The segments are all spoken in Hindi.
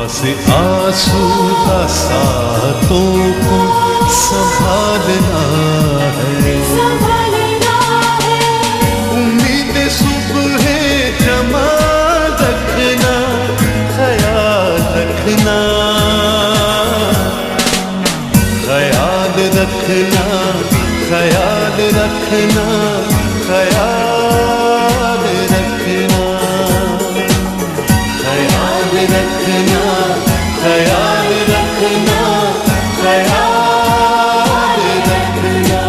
से आंसू बरसातों को संभालना है, उम्मीद सुबह जमा रखना, ख्याल रखना, ख्याल रखना, ख्याल रखना, ख्याल रखना, ख्याल रखना, ख्याल रखना, ख्याल रखना।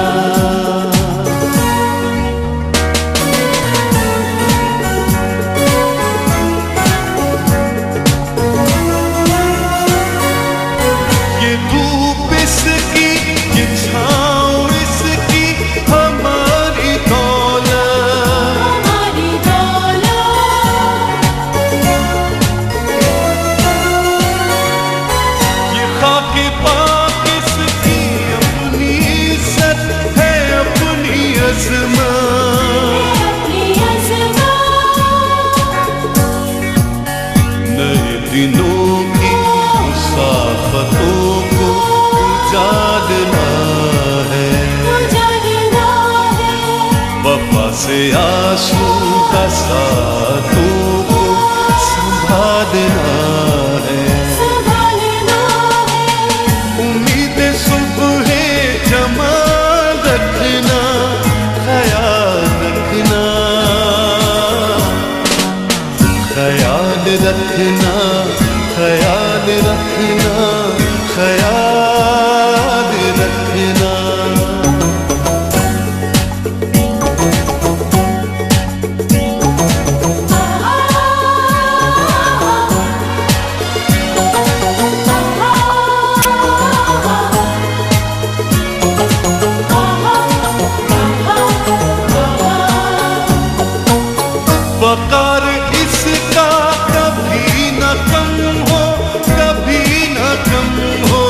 ये धूप इसकी, ये छाँव इसकी, हमारी दौलत, ये खाके पाक इसकी अपनी इज्जत है, अपनी अज़मत। नए दिनों की मुसाफ़तों को उजाड़ना है, वफ़ा से आंसू बरसातों को संभालना है, उम्मीद सुबह जमा रखना, ख्याल रखना, ख्याल रखना, ख्याल रखना, ख्याल रखना। वक़ार इसका कभी न कम हो, कभी न कम हो,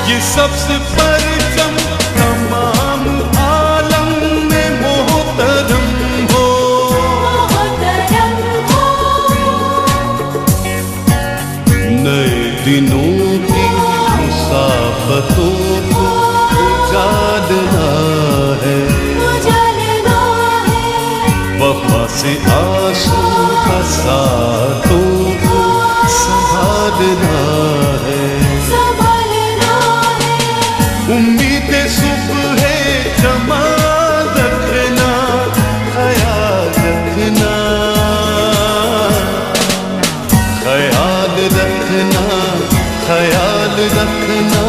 ये सबसे परचम तमाम आलम में मोहतरम हो, नए दिनों की मुसाफ़तों को उजाड़ना है, वफ़ा से आंसू बरसातों को संभालना है, उम्मीद सुबह जमा रखना, ख्याल रखना, ख्याल रखना, ख्याल रखना,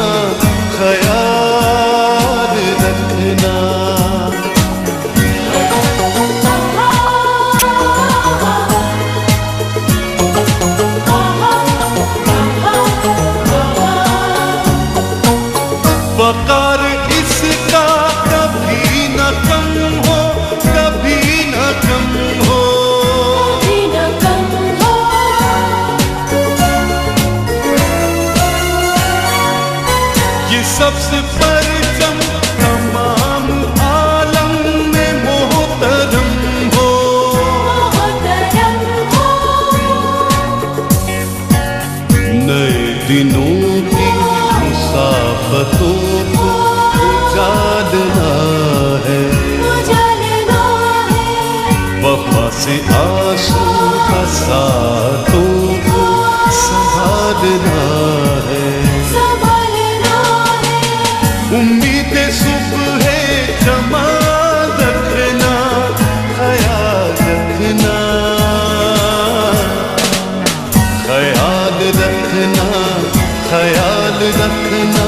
ख्याल रखना। वक़ार इसका कभी न कम हो, कभी न कम हो, ये सबसे परचम तमाम आलम में मोहतरम हो, नए दिनों की मुसाफ़तों को उजाड़ना है, वफ़ा से आंसू बरसातों को संभालना है, उम्मीद सुबह जमा रखना, ख्याल रखना, ख्याल रखना, ख्याल रखना।